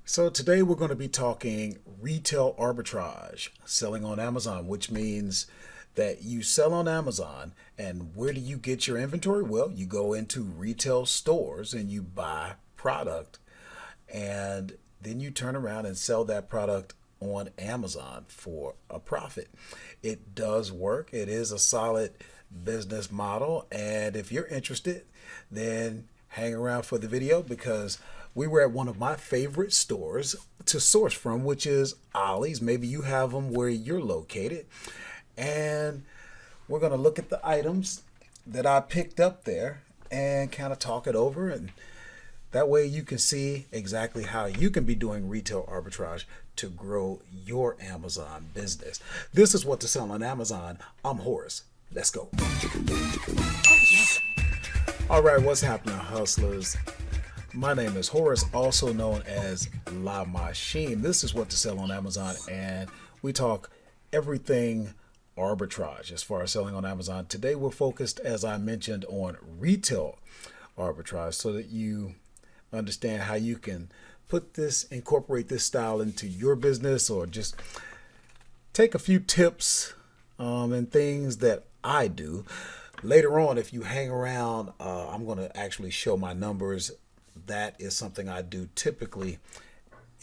So today we're going to be talking retail arbitrage, selling on Amazon, which means that you sell on Amazon. And where do you get your inventory? Well, you go into retail stores and you buy product, and then you turn around and sell that product on Amazon for a profit. It does work. It is a solid business model. And if you're interested, then hang around for the video, because we were at one of my favorite stores to source from, which is Ollie's. Maybe you have them where you're located. And we're going to look at the items that I picked up there and kind of talk it over. And that way you can see exactly how you can be doing retail arbitrage to grow your Amazon business. This is what to sell on Amazon. I'm Horace. Let's go. All right, what's happening, hustlers? My name is Horace, also known as La Machine. This is what to sell on Amazon, and we talk everything arbitrage as far as selling on Amazon. Today we're focused, as I mentioned, on retail arbitrage so that you understand how you can incorporate this style into your business, or just take a few tips and things that I do. Later on, if you hang around, I'm going to actually show my numbers. That is something I do typically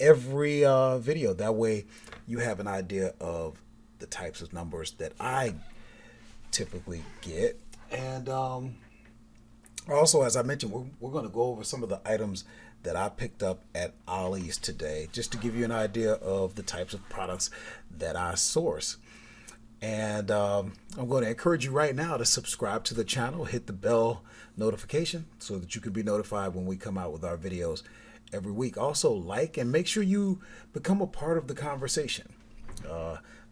every video. That way you have an idea of the types of numbers that I typically get. And also, as I mentioned, we're going to go over some of the items that I picked up at Ollie's today, just to give you an idea of the types of products that I source. And I'm going to encourage you right now to subscribe to the channel, hit the bell notification so that you can be notified when we come out with our videos every week. Also, like and make sure you become a part of the conversation.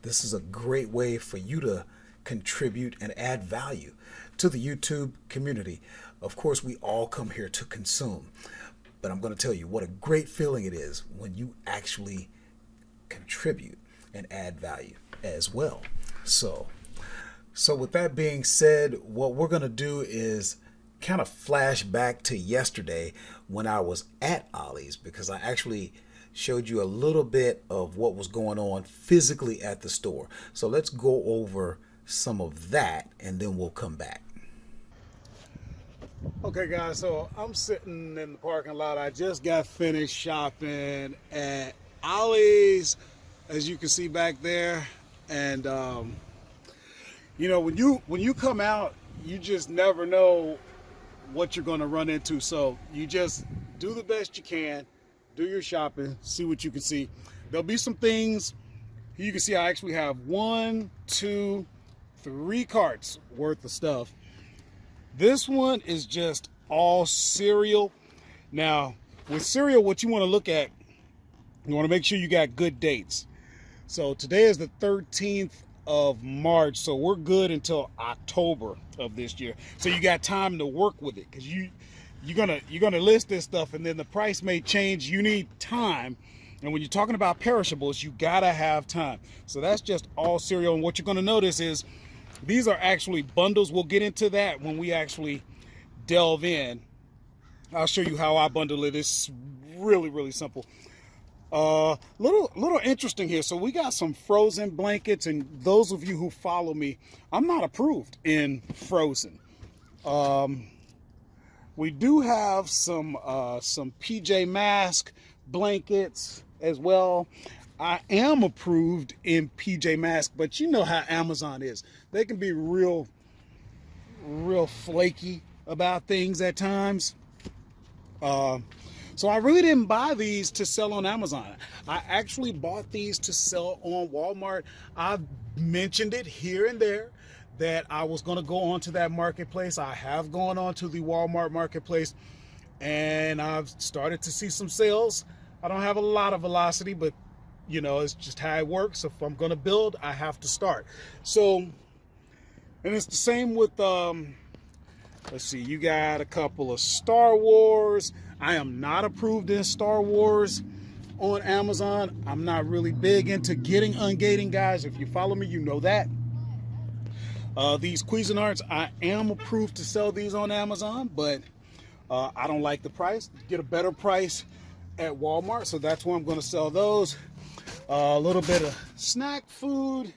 This is a great way for you to contribute and add value to the YouTube community. Of course, we all come here to consume, but I'm going to tell you what a great feeling it is when you actually contribute and add value as well. So with that being said, what we're going to do is kind of flash back to yesterday when I was at Ollie's, because I actually showed you a little bit of what was going on physically at the store. So let's go over some of that and then we'll come back. Okay guys, so I'm sitting in the parking lot. I just got finished shopping at Ollie's, as you can see back there. And you know, when you come out, you just never know what you're going to run into. So you just do the best you can, do your shopping, see what you can see. There'll be some things you can see. I actually have 1, 2, 3 carts worth of stuff. This one is just all cereal. Now with cereal, what you want to look at, you want to make sure you got good dates. So today is the 13th of March, so we're good until October of this year. So you got time to work with it, because you're gonna list this stuff and then the price may change. You need time, and when you're talking about perishables, you gotta have time. So that's just all cereal. And what you're gonna notice is these are actually bundles. We'll get into that when we actually delve in. I'll show you how I bundle it. It's really simple. Little interesting here. So we got some frozen blankets, and those of you who follow me, I'm not approved in frozen. We do have some PJ Masks blankets as well. I am approved in PJ Masks, but you know how Amazon is. They can be real flaky about things at times. So I really didn't buy these to sell on Amazon. I actually bought these to sell on Walmart. I've mentioned it here and there that I was going to go onto that marketplace. I have gone onto the Walmart marketplace, and I've started to see some sales. I don't have a lot of velocity, but you know, it's just how it works. If I'm going to build, I have to start. So, and it's the same with, let's see, you got a couple of Star Wars. I am not approved in Star Wars on Amazon. I'm not really big into getting ungating, guys. If you follow me, you know that. These Cuisinarts, I am approved to sell these on Amazon, but I don't like the price. Get a better price at Walmart, so that's where I'm going to sell those. A little bit of snack food.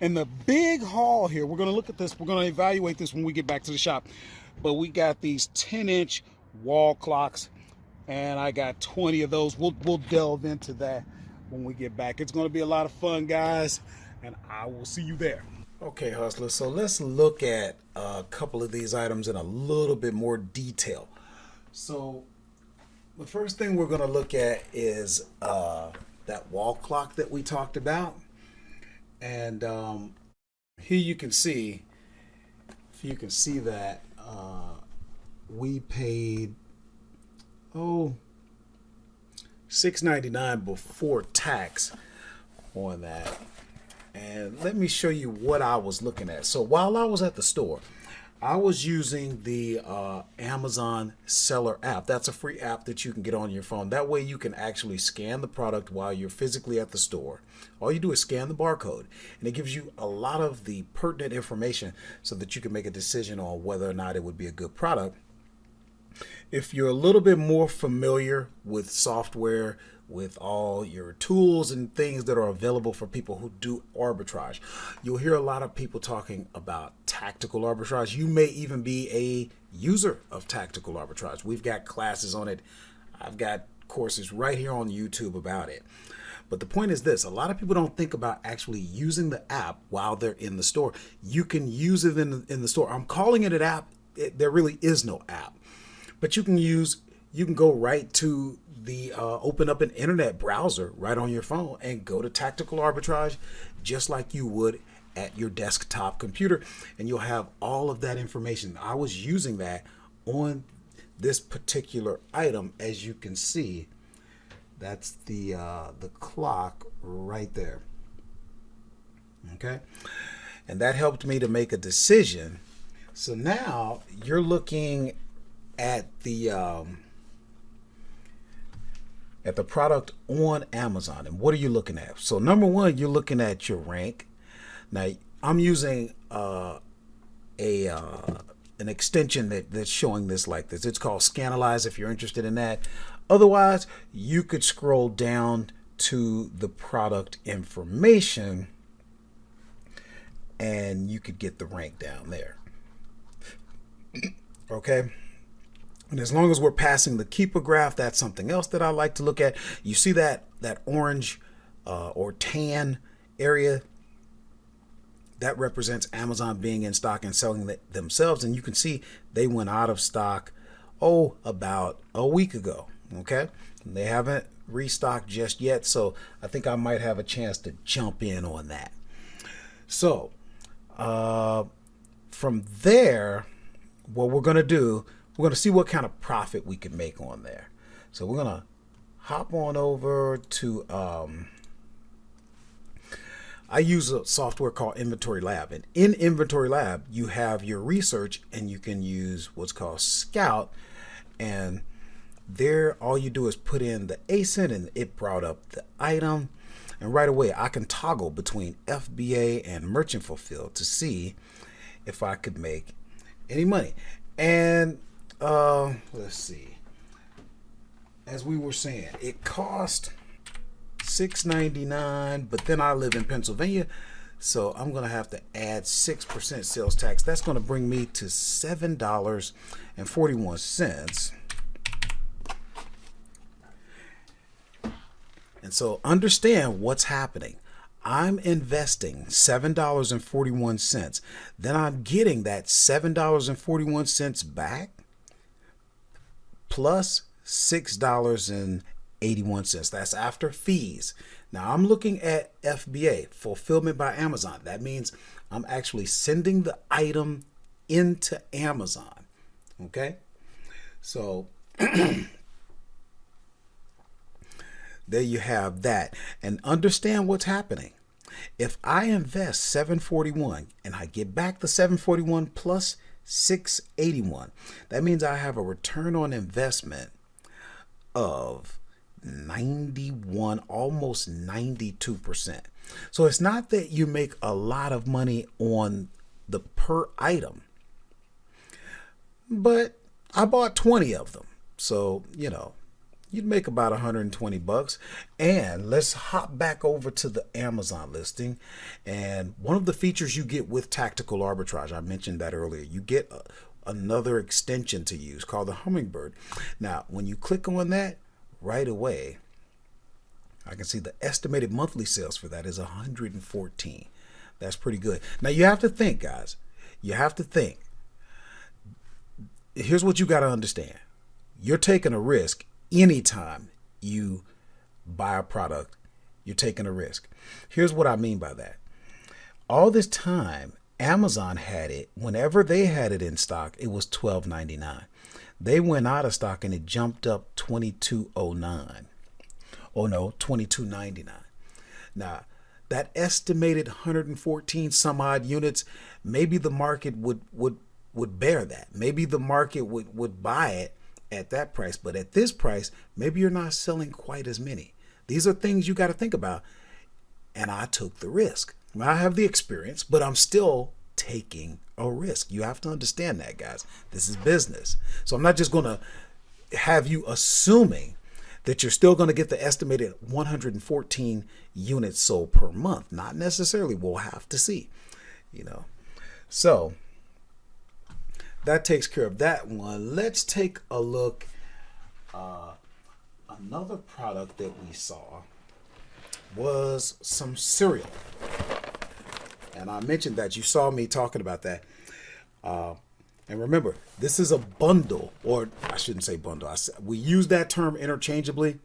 And the big haul here, we're going to look at this. We're going to evaluate this when we get back to the shop. But we got these 10-inch wall clocks, and I got 20 of those. We'll delve into that when we get back. It's going to be a lot of fun, guys, and I will see you there. Okay, hustlers, so let's look at a couple of these items in a little bit more detail. So the first thing we're going to look at is that wall clock that we talked about. And here you can see, if you can see that we paid $6.99 before tax on that. And let me show you what I was looking at. So while I was at the store, I was using the Amazon Seller app. That's a free app that you can get on your phone. That way you can actually scan the product while you're physically at the store. All you do is scan the barcode, and it gives you a lot of the pertinent information so that you can make a decision on whether or not it would be a good product. If you're a little bit more familiar with software, with all your tools and things that are available for people who do arbitrage, you'll hear a lot of people talking about tactical arbitrage. You may even be a user of tactical arbitrage. We've got classes on it. I've got courses right here on YouTube about it. But the point is this: a lot of people don't think about actually using the app while they're in the store. You can use it in the store. I'm calling it an app. There really is no app. But you can go right to the open up an internet browser right on your phone and go to tactical arbitrage just like you would at your desktop computer, and you'll have all of that information. I was using that on this particular item. As you can see, that's the clock right there. Okay, and that helped me to make a decision. So now you're looking at the product on Amazon, and what are you looking at? So number one, you're looking at your rank. Now I'm using an extension that's showing this like this. It's called Scanalyze if you're interested in that. Otherwise, you could scroll down to the product information and you could get the rank down there. Okay. And as long as we're passing the keeper graph, that's something else that I like to look at. You see that orange or tan area? That represents Amazon being in stock and selling themselves. And you can see they went out of stock, about a week ago. Okay. They haven't restocked just yet. So I think I might have a chance to jump in on that. So from there, what we're going to do, we're going to see what kind of profit we can make on there. So we're going to hop on over to, I use a software called Inventory Lab. And in Inventory Lab, you have your research, and you can use what's called Scout. And there, all you do is put in the ASIN, and it brought up the item. And right away, I can toggle between FBA and Merchant Fulfilled to see if I could make any money. And let's see, as we were saying, it cost $6.99, but then I live in Pennsylvania, so I'm gonna have to add 6% sales tax. That's gonna bring me to $7.41. And so understand what's happening. I'm investing $7.41. Then I'm getting that $7.41 back plus $6.81. That's after fees. Now I'm looking at FBA, fulfillment by Amazon. That means I'm actually sending the item into Amazon. Okay. So there you have that. And understand what's happening. If I invest $7.41 and I get back the $7.41 plus $6.81, that means I have a return on investment of 91, almost 92%. So it's not that you make a lot of money on the per item, but I bought 20 of them. So, you'd make about 120 bucks. And let's hop back over to the Amazon listing. And one of the features you get with tactical arbitrage, I mentioned that earlier, you get another extension to use called the Hummingbird. Now, when you click on that, right away, I can see the estimated monthly sales for that is 114. That's pretty good. Now, you have to think, guys. You have to think. Here's what you got to understand. You're taking a risk anytime you buy a product. You're taking a risk. Here's what I mean by that. All this time, Amazon had it. Whenever they had it in stock, it was $12.99. They went out of stock and it jumped up $22.09. Oh no, $22.99. Now, that estimated 114 some odd units, maybe the market would bear that. Maybe the market would buy it at that price. But at this price, maybe you're not selling quite as many. These are things you got to think about. And I took the risk. Now, I have the experience, but I'm still taking a risk. You have to understand that, guys. This is business. So I'm not just going to have you assuming that you're still going to get the estimated 114 units sold per month. Not necessarily. We'll have to see, So that takes care of that one. Let's take a look. Another product that we saw was some cereal. And I mentioned that. You saw me talking about that. And remember, this is a bundle, or I shouldn't say bundle. We use that term interchangeably.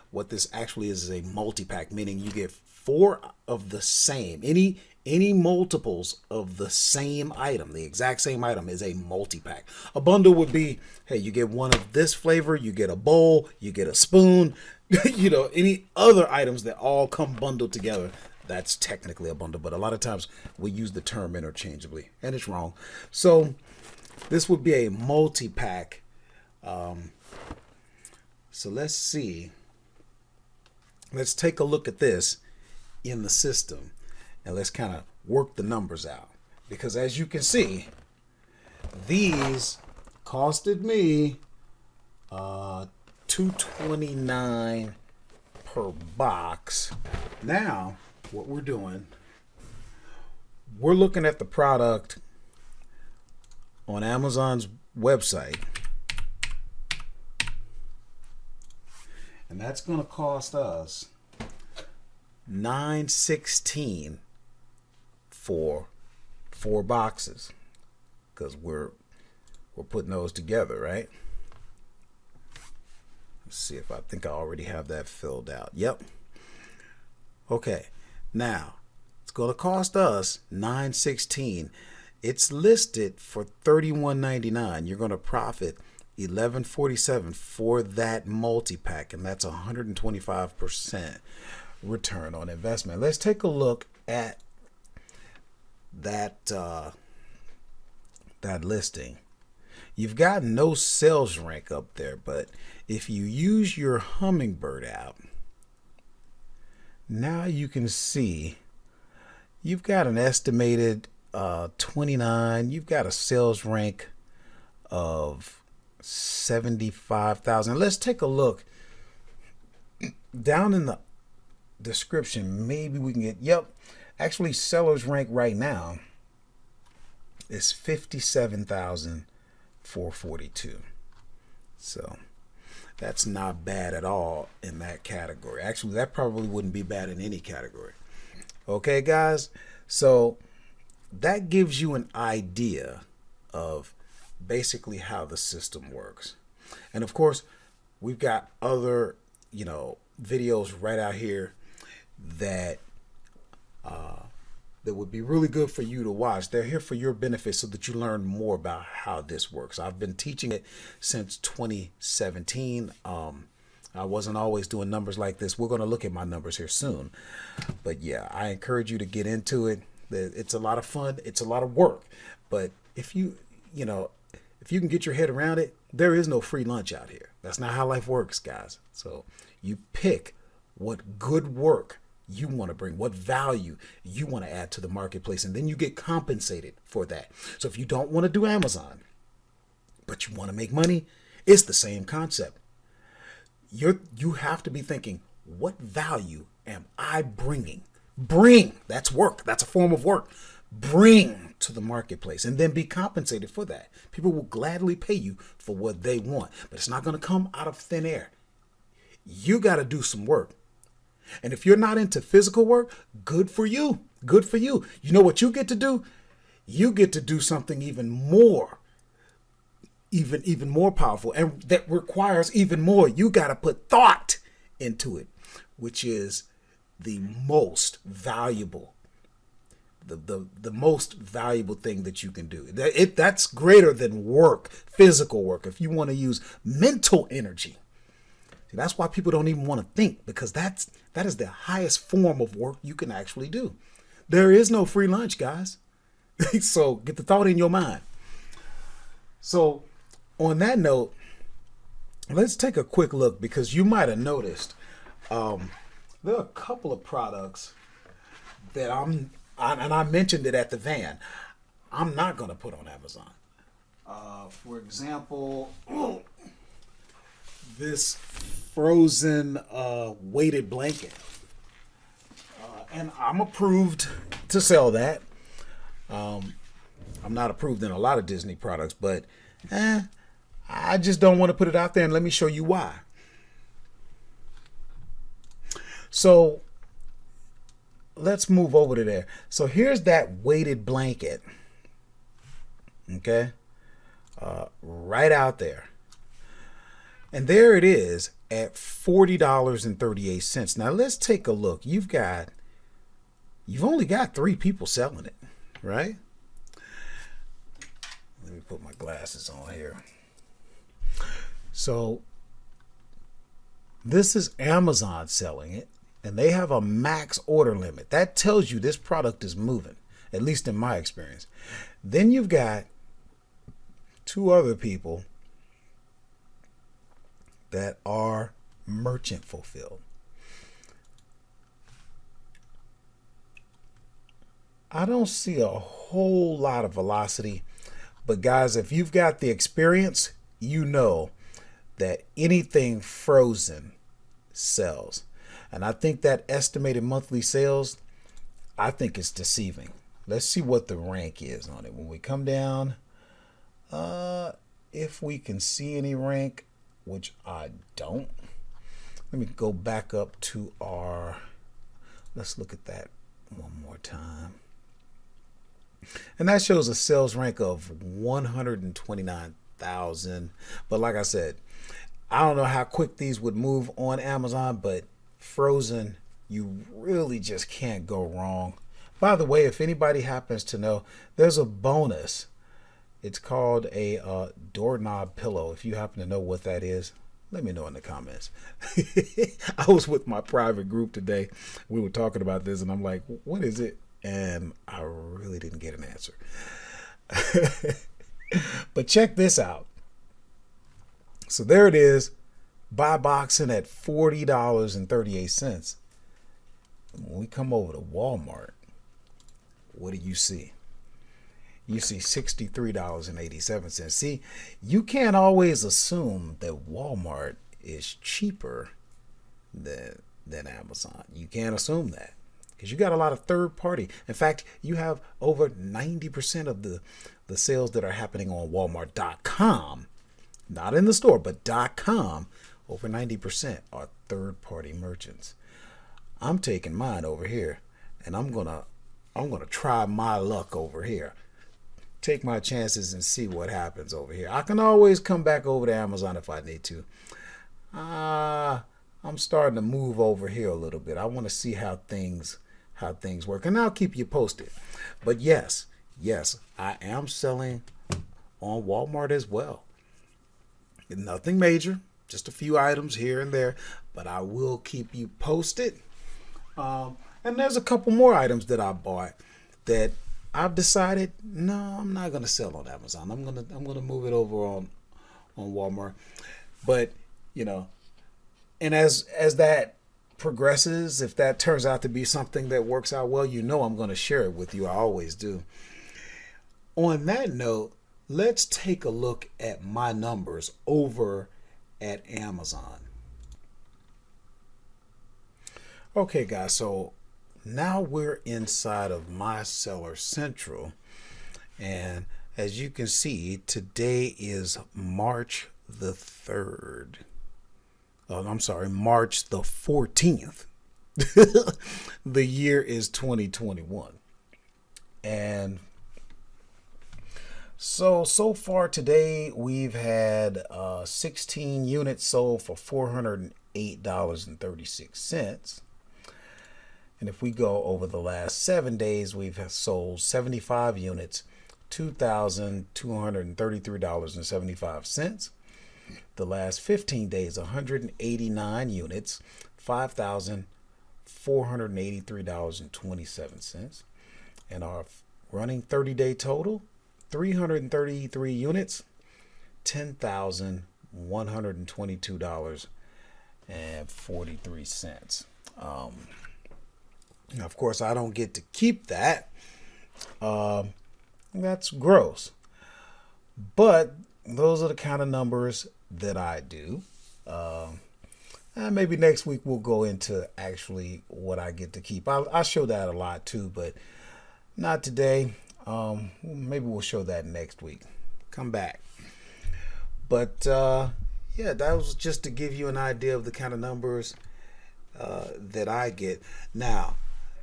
What this actually is a multi-pack, meaning you get 4 of the same. Any multiples of the same item, the exact same item, is a multi-pack. A bundle would be, hey, you get one of this flavor, you get a bowl, you get a spoon, any other items that all come bundled together. That's technically a bundle, but a lot of times we use the term interchangeably, and it's wrong. So this would be a multi-pack. So let's see. Let's take a look at this in the system, and let's kind of work the numbers out. Because as you can see, these costed me $2.29 per box. Now, what we're doing, we're looking at the product on Amazon's website, and that's going to cost us $9.16 for 4 boxes, because we're putting those together, right? Let's see if I think I already have that filled out. Yep. Okay. Now, it's going to cost us $9.16. It's listed for $31.99. You're going to profit $11.47 for that multi-pack, and that's 125% return on investment. Let's take a look at that listing. You've got no sales rank up there, but if you use your Hummingbird app, now you can see you've got an estimated 29. You've got a sales rank of 75,000. Let's take a look down in the description. Maybe we can get, actually seller's rank right now is 57,442. So that's not bad at all in that category. Actually, that probably wouldn't be bad in any category. Okay, guys? So that gives you an idea of basically how the system works. And of course, we've got other, videos right out here that that would be really good for you to watch. They're here for your benefit so that you learn more about how this works. I've been teaching it since 2017. I wasn't always doing numbers like this. We're going to look at my numbers here soon. But yeah, I encourage you to get into it. It's a lot of fun. It's a lot of work. But if you can get your head around it, there is no free lunch out here. That's not how life works, guys. So you pick what good work you want to bring, what value you want to add to the marketplace, and then you get compensated for that. So if you don't want to do Amazon, but you want to make money, it's the same concept. You have to be thinking, what value am I bringing? Bring, that's work. That's a form of work. Bring to the marketplace and then be compensated for that. People will gladly pay you for what they want, but it's not going to come out of thin air. You got to do some work. And if you're not into physical work, good for you. Good for you. You know what you get to do? You get to do something even more powerful, and that requires even more. You got to put thought into it, which is the most valuable, the most valuable thing that you can do. That's greater than work, physical work. If you want to use mental energy, see, that's why people don't even want to think, because that is the highest form of work you can actually do. There is no free lunch, guys. So get the thought in your mind. So on that note, let's take a quick look, because you might have noticed there are a couple of products that I mentioned it at the van, I'm not going to put on Amazon. For example, this frozen weighted blanket. And I'm approved to sell that. I'm not approved in a lot of Disney products, but I just don't want to put it out there, and let me show you why. So let's move over to there. So here's that weighted blanket. Okay. Right out there. And there it is at $40.38. Now let's take a look. You've only got 3 people selling it, right? Let me put my glasses on here. So this is Amazon selling it, and they have a max order limit. That tells you this product is moving, at least in my experience. Then you've got 2 other people that are merchant fulfilled. I don't see a whole lot of velocity, but guys, if you've got the experience, you know that anything frozen sells. And I think that estimated monthly sales, I think it's deceiving. Let's see what the rank is on it. When we come down, if we can see any rank, which I don't. Let me go back up to let's look at that one more time. And that shows a sales rank of 129,000. But like I said, I don't know how quick these would move on Amazon, but frozen, you really just can't go wrong. By the way, if anybody happens to know, there's a bonus. It's called a doorknob pillow. If you happen to know what that is, let me know in the comments. I was with my private group today. We were talking about this, and I'm like, what is it? And I really didn't get an answer. But check this out. So there it is, buy boxing at $40.38. When we come over to Walmart, what do you see? You see $63.87. See, you can't always assume that Walmart is cheaper than Amazon. You can't assume that, because you got a lot of third party. In fact, you have over 90% of the sales that are happening on Walmart.com, not in the store, but .com, over 90% are third party merchants. I'm taking mine over here, and I'm gonna try my luck over here. Take my chances and see what happens over here. I can always come back over to Amazon if I need to. I'm starting to move over here a little bit. I want to see how things work, and I'll keep you posted. But yes, I am selling on Walmart as well. Nothing major, just a few items here and there, but I will keep you posted. And there's a couple more items that I bought that I've decided, no, I'm not going to sell on Amazon. I'm going to move it over on Walmart. But, and as that progresses, if that turns out to be something that works out well, I'm going to share it with you. I always do. On that note, let's take a look at my numbers over at Amazon. Okay, guys, so now we're inside of My Seller Central, and as you can see, today is March the 3rd. I'm sorry, March the 14th. The year is 2021. And so far today, we've had 16 units sold for $408.36. And if we go over the last 7 days, we've sold 75 units, $2,233.75. The last 15 days, 189 units, $5,483.27. And our running 30-day total, 333 units, $10,122.43. Now, of course, I don't get to keep that. That's gross. But those are the kind of numbers that I do. And maybe next week we'll go into actually what I get to keep. I show that a lot too, but not today. Maybe we'll show that next week. Come back. But yeah, that was just to give you an idea of the kind of numbers that I get. Now,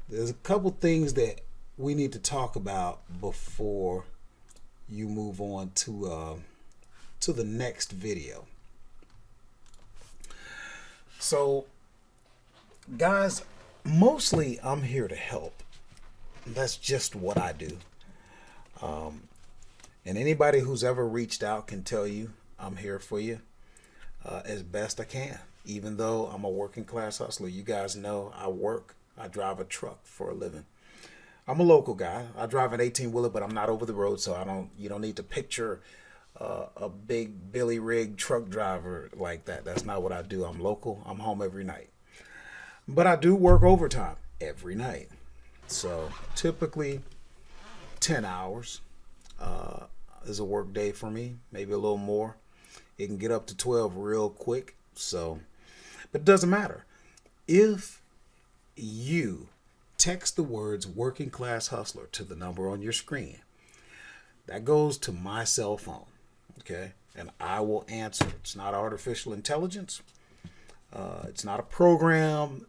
there's a couple things that we need to talk about before you move on to the next video. So, guys, mostly I'm here to help. That's just what I do. And anybody who's ever reached out can tell you I'm here for you as best I can. Even though I'm a working class hustler, you guys know I drive a truck for a living. I'm a local guy. I drive an 18-wheeler, but I'm not over the road, so you don't need to picture a big Billy Rig truck driver like that. That's not what I do. I'm local. I'm home every night. But I do work overtime every night. So typically 10 hours is a work day for me, maybe a little more. It can get up to 12 real quick. So, but it doesn't matter. If you text the words working class hustler to the number on your screen, that goes to my cell phone, okay? And I will answer. It's not artificial intelligence. It's not a program.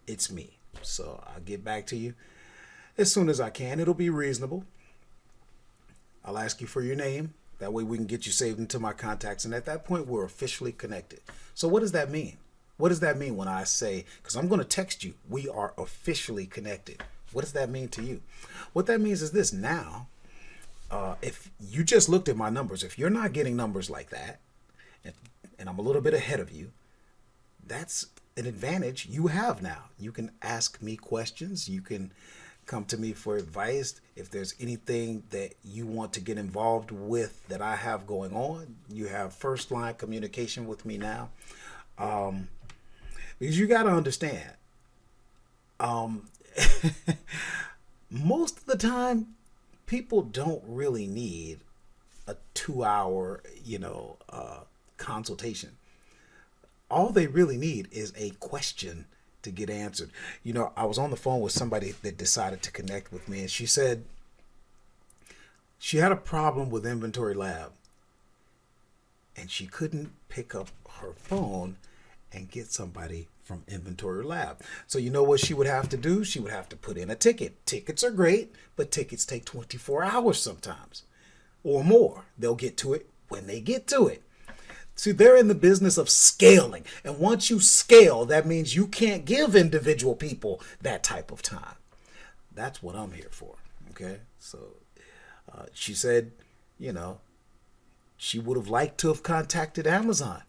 It's me. So I'll get back to you as soon as I can. It'll be reasonable. I'll ask you for your name. That way we can get you saved into my contacts. And at that point, we're officially connected. So what does that mean? What does that mean when I say, because I'm going to text you, we are officially connected. What does that mean to you? What that means is this. Now, if you just looked at my numbers, if you're not getting numbers like that, and I'm a little bit ahead of you, that's an advantage you have now. You can ask me questions. You can come to me for advice. If there's anything that you want to get involved with that I have going on, you have first line communication with me now. Because you got to understand, most of the time, people don't really need a 2-hour, consultation. All they really need is a question to get answered. I was on the phone with somebody that decided to connect with me, and she said she had a problem with Inventory Lab, and she couldn't pick up her phone and get somebody from Inventory Lab. So you know what she would have to do? She would have to put in a ticket. Tickets are great, but tickets take 24 hours sometimes or more. They'll get to it when they get to it. See, they're in the business of scaling. And once you scale, that means you can't give individual people that type of time. That's what I'm here for. Okay? So she said, she would have liked to have contacted Amazon,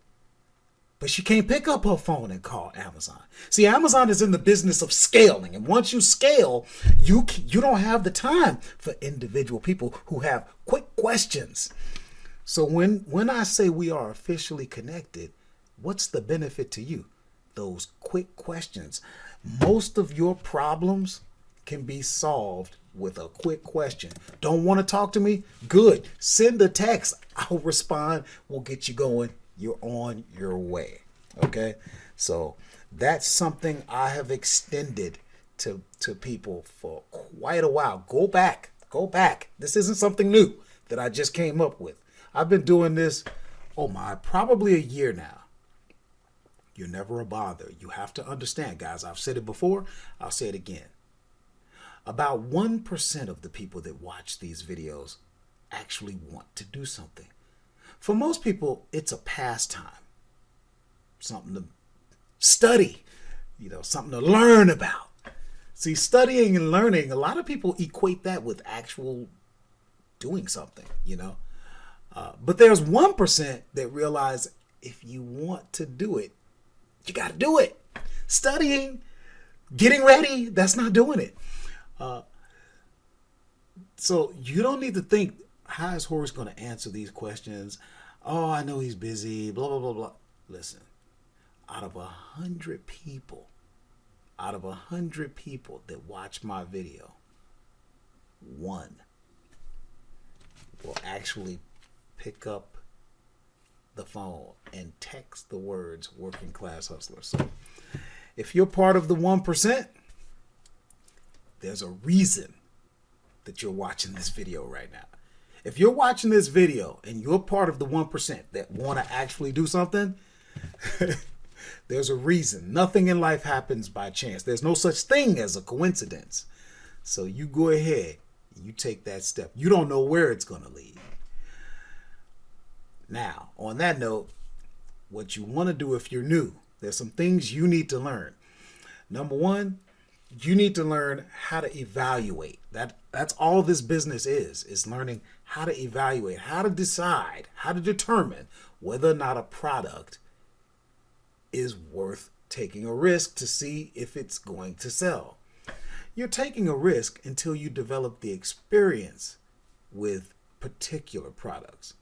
but she can't pick up her phone and call Amazon. See, Amazon is in the business of scaling. And once you scale, you don't have the time for individual people who have quick questions. So when I say we are officially connected, what's the benefit to you? Those quick questions. Most of your problems can be solved with a quick question. Don't want to talk to me? Good. Send a text. I'll respond. We'll get you going. You're on your way. Okay? So That's something I have extended to people for quite a while. Go back. This isn't something new that I just came up with. I've been doing this, probably a year now. You're never a bother. You have to understand, guys. I've said it before. I'll say it again. About 1% of the people that watch these videos actually want to do something. For most people, it's a pastime. Something to study, something to learn about. See, studying and learning, a lot of people equate that with actual doing something, But there's 1% that realize if you want to do it, you got to do it. Studying, getting ready, that's not doing it. So you don't need to think, how is Horace going to answer these questions? Oh, I know he's busy, blah, blah, blah, blah. Listen, out of 100 people that watch my video, one will actually pick up the phone and text the words working class hustler. So if you're part of the 1%, there's a reason that you're watching this video right now. If you're watching this video and you're part of the 1% that want to actually do something, there's a reason. Nothing in life happens by chance. There's no such thing as a coincidence. So you go ahead, you take that step. You don't know where it's going to lead. Now, on that note, what you want to do if you're new, there's some things you need to learn. Number one, you need to learn how to evaluate. That's all this business is learning how to evaluate, how to decide, how to determine whether or not a product is worth taking a risk to see if it's going to sell. You're taking a risk until you develop the experience with particular products.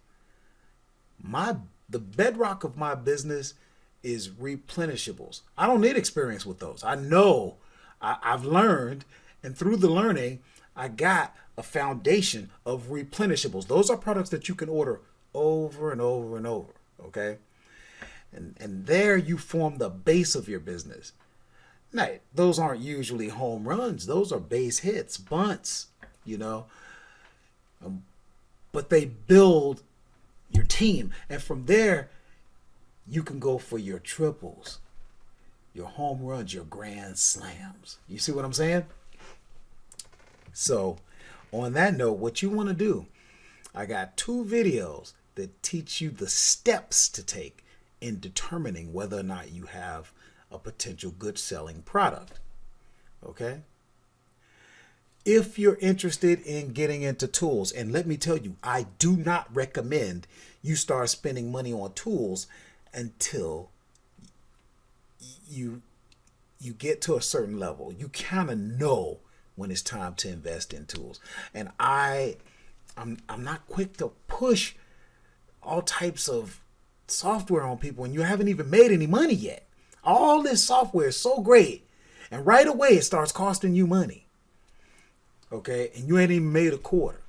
The bedrock of my business is replenishables. I don't need experience with those. I know I've learned, and through the learning, I got a foundation of replenishables. Those are products that you can order over and over and over, okay? And there you form the base of your business. Now, those aren't usually home runs. Those are base hits, bunts, but they build your team. And from there, you can go for your triples, your home runs, your grand slams. You see what I'm saying? So on that note, what you want to do, I got 2 videos that teach you the steps to take in determining whether or not you have a potential good selling product. Okay? If you're interested in getting into tools, and let me tell you, I do not recommend you start spending money on tools until you get to a certain level. You kind of know when it's time to invest in tools. And I'm not quick to push all types of software on people when you haven't even made any money yet. All this software is so great, and right away it starts costing you money. Okay, and you ain't even made a quarter.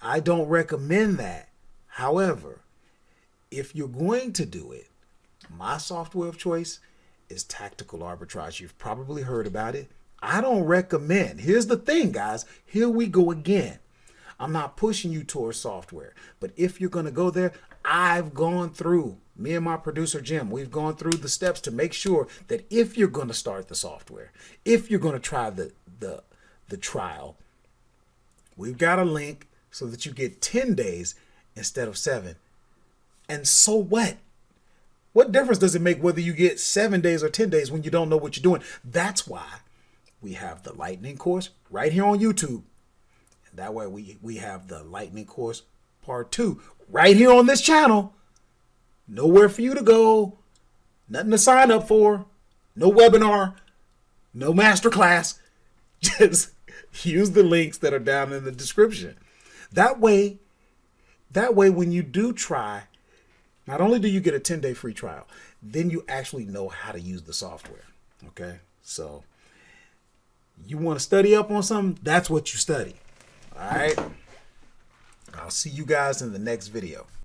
I don't recommend that. However, if you're going to do it, my software of choice is Tactical Arbitrage. You've probably heard about it. I don't recommend. Here's the thing, guys. Here we go again. I'm not pushing you towards software, but if you're going to go there, I've gone through, me and my producer Jim, we've gone through the steps to make sure that if you're going to start the software, if you're going to try the trial, we've got a link so that you get 10 days instead of 7. And so what? What difference does it make whether you get 7 days or 10 days when you don't know what you're doing? That's why we have the Lightning course right here on YouTube. And that way we have the Lightning course part 2 right here on this channel. Nowhere for you to go. Nothing to sign up for. No webinar. No masterclass. Just use the links that are down in the description. That way when you do try, not only do you get a 10-day free trial, then you actually know how to use the software. Okay? So you want to study up on something? That's what you study. All right? I'll see you guys in the next video.